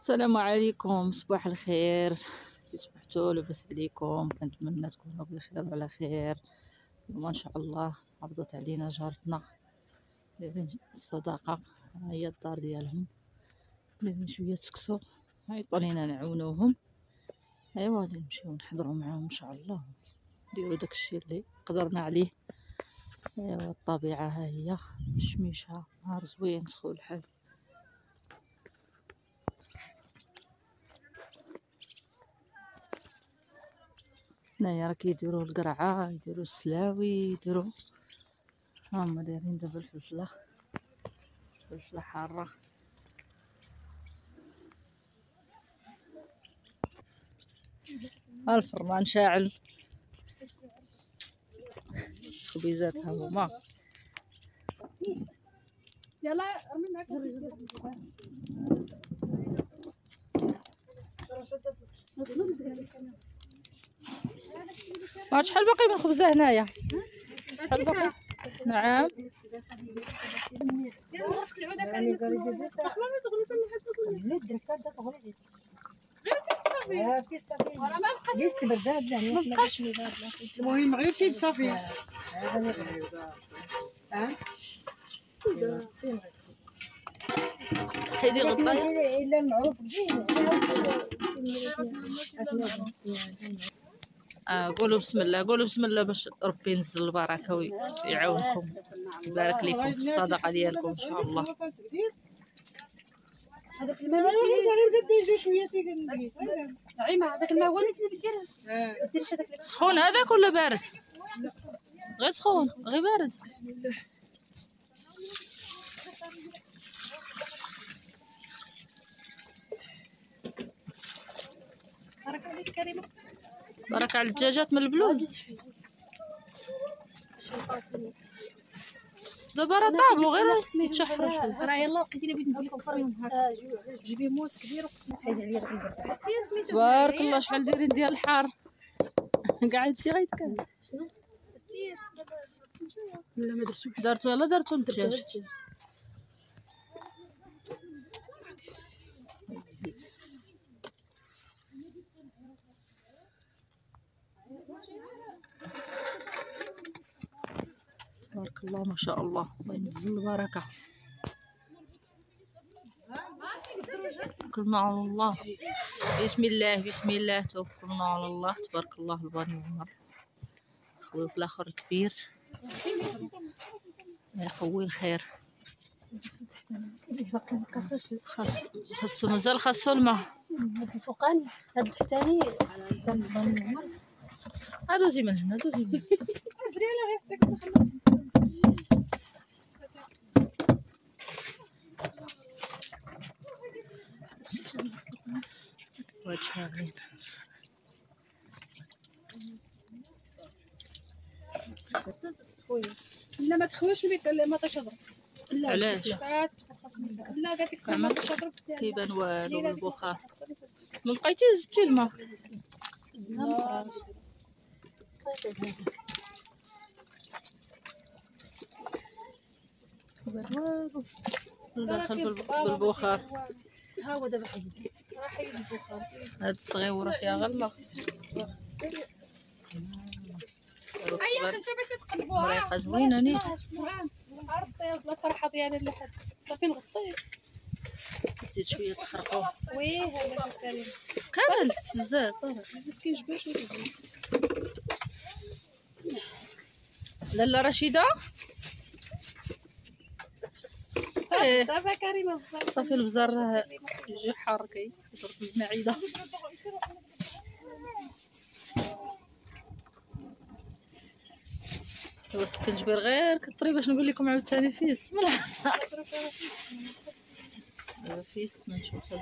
السلام عليكم، صباح الخير. كي صبحتوا لاباس عليكم؟ كنتمنى تكونوا بخير وعلى خير. اليوم ان شاء الله عرضت علينا جارتنا دايرين الصداقه. ها هي الدار ديالهم، دايرين شويه سكسو، عيطوا لينا نعاونوهم. ايوا غادي نمشيو نحضروا معاهم ان شاء الله، نديروا داكشي اللي قدرنا عليه. ايوا الطبيعه ها هي، الشميشه، نهار زوين سخون الحال. هنايا راه كيديروا القرعه، يديروا السلاوي، يديروا هما دايرين دابا الفلفله حاره. الفرمان شاعل، خبيزات ها هما. يلا رمي معاك شحال باقي من خبزه هنايا؟ شحال باقي؟ نعم. المهم غير كيد صافي. حيدي الغطايه. الا معروف قولوا بسم الله، قولوا بسم الله باش ربي ينزل البركه ويعاونكم، يبارك لكم في الصدقه ديالكم ان شاء الله. هذاك الماء غير قد يجي شويه سيدي ندير عيما. هذاك الماء هو اللي دير ديرش هذاك سخون هذاك ولا بارد؟ غير سخون غير بارد. بسم الله. بارك عليك كريمه. بارك على الدجاجات من البلوز. دابا راه طابوا غير يتشحروا شويه. راه يلا لقيتيني بغيت ندير لك قسمي نهار جيبي موس كبير وقسمي حيد عليا داك البرد. عرفتي سميتو؟ تبارك الله شحال دايرين ديال الحار. قاعد شي غيتكلم. شنو درتي السبب؟ لا ما درتوش. درتو يلا درتو الدجاج. تبارك الله ما شاء الله، الله ينزل البركه. توكلنا على الله، بسم الله بسم الله، توكلنا على الله. تبارك الله الباني عمر خويا في الاخر كبير، يا خوي الخير. خاصو مازال خاصو الماء. هاد الفوقاني هاد التحتاني دوزي من هنا، دوزي من هنا. وجهي لا ما تخويش ما تشرب. لا علاش؟ لا قالت لك ما تشرب كيبان والو بالبخار. ما بقيتي زدتي الماء. والو داخل بالبخار. ها هو دابا حيد البخار. هاد الصغيوره فيها غير الماء. مريقه زوينه نيت. عرض بلا صراحه ديالي لحد صافي نغطيه. زيد شويه تخرقوه. وي هذا كامل بزاف. زيد كيجبر شويه. لاله رشيده دابا كريمه صافي البزار راه يجي حار كيضرب المعده. بس كنجبر غير كطري باش نقول لكم عاوتاني فيس فيس ما نشوفش.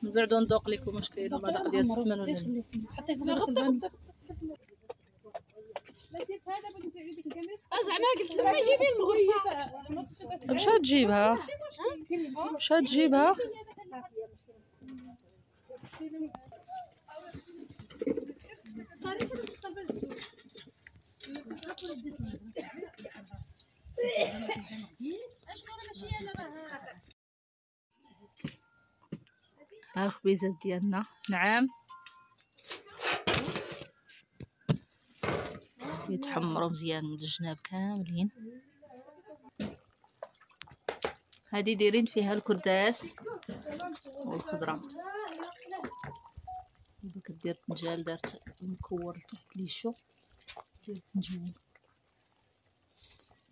من بعد ندوق لكم واش كاين المذاق ديال السمن ولا لا. حطيه في البان. زعما قلت لها جيبي المغرفه. واش تجيبها؟ واش تجيبها؟ ها الخبيزات ديالنا. نعم يتحمروا مزيان من الجناب كاملين. هادي دايرين فيها الكرداس والخضره. دابا كدير الطنجال، دارت مكور لتحت ليشو ديال الطنجال.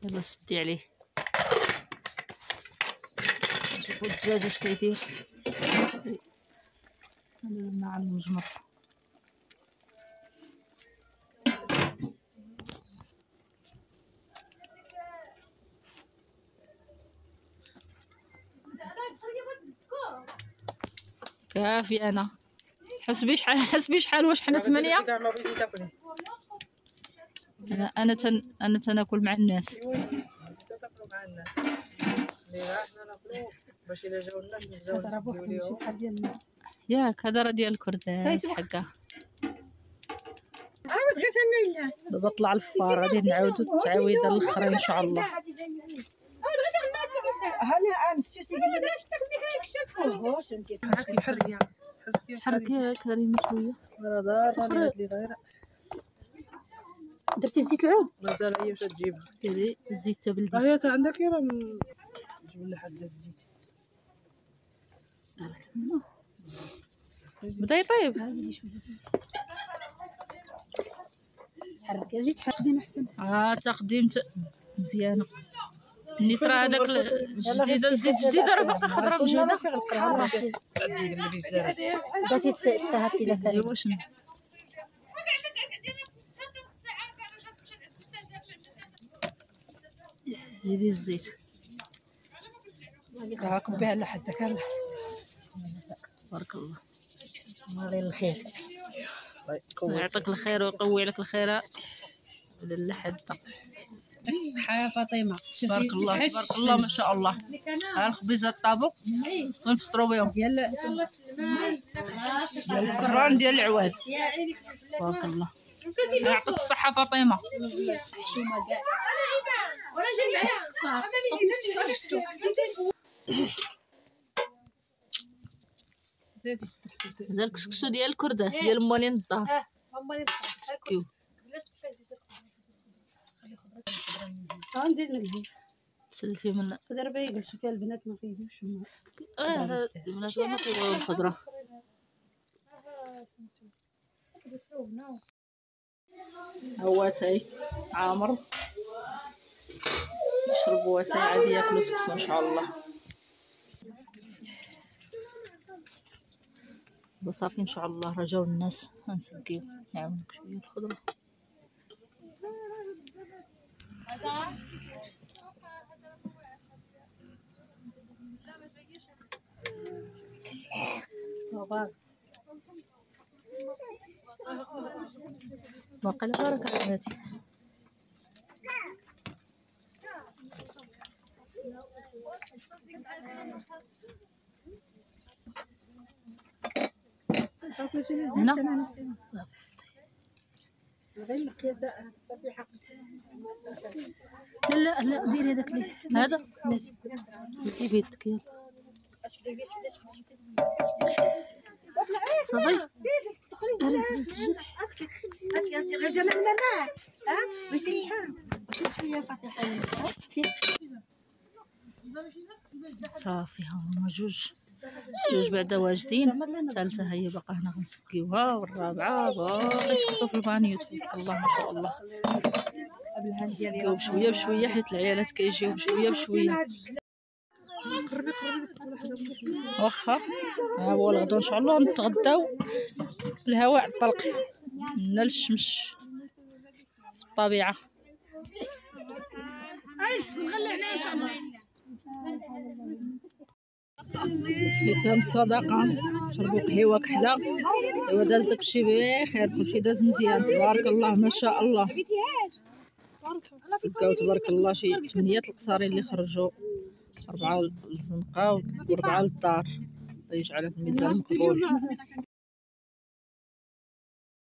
يلا سدي عليه شوفوا الدجاج واش كيدير. مع المجمر كافي. انا حسبي شحال واش حنا 8. انا تناكل مع الناس. باش الا جاو الناس نضربوا شي بحال ديال الناس. ياك هذا راه ديال الكرداس حقا. عاود غير ثاني. دابا طلع الفار غادي نعاودو التعاويذه الاخرى ان شاء الله. هلا مشيتي حرك يا كريمه شويه. درتي زيت العود مازال هي باش تجيبها. ديري الزيت تا بلدي. هي تا عندك راه نجيب لحد الزيت. بدا يطيب. حرك جيت تقديم احسن. تقديم مزيانه. نيت راه هذاك الجديده الزيت جديده راه باقا خضره بجهده. بغيتي تستهبطي لك. ايوا شنو زيدي الزيت. كبيها لحد كامل. بارك الله. الله الخير. يعطيك الخير ويقوي لك الخير للحد. الصحة يا فاطمة. بارك الله تبارك الله ما شاء الله. ها الخبيزات طابو ونفطروا بهم ديال الفران ديال العواد. بارك الله يعطيك الصحة فاطمة. هذا الكسكسو ديال الكرداس ديال مالين الدار. سكيو نزيد نقلب. تسلفي من دابا يجلسوا فيها البنات ما كيجيوش هما. البنات ما كيبغيو الخضرة. هو تاي عامر يشربوا تاي عادي ياكلوا سكسو ان شاء الله. وصافي ان شاء الله رجاو الناس غنسقيو نعاونك شويه الخضره. باقي البركه على هادي. هنا لا لا ديري هذاك اللي هذا ناسي بيدك يلا صافي. صافي ها هما جوج بعدا واجدين. الثالثه هي باقا هنا غنسقيوها والرابعه باقي يسقسوا في البانيو. الله ما شاء الله. نسقيو بشويه بشويه حيت العيالات كيجيو بشويه بشويه. واخا ها هو الغدا ان شاء الله نتغداو في الهواء الطلق من الشمس في الطبيعه. ختام الصدقه شربوا قهيوه كحله. ايوا داز داكشي بخير كلشي داز مزيان تبارك الله ما شاء الله. سقاو تبارك الله شي 8 القصارين اللي خرجوا 4 للزنقه و4 للدار. الله يجعلها في الميزان المقبول.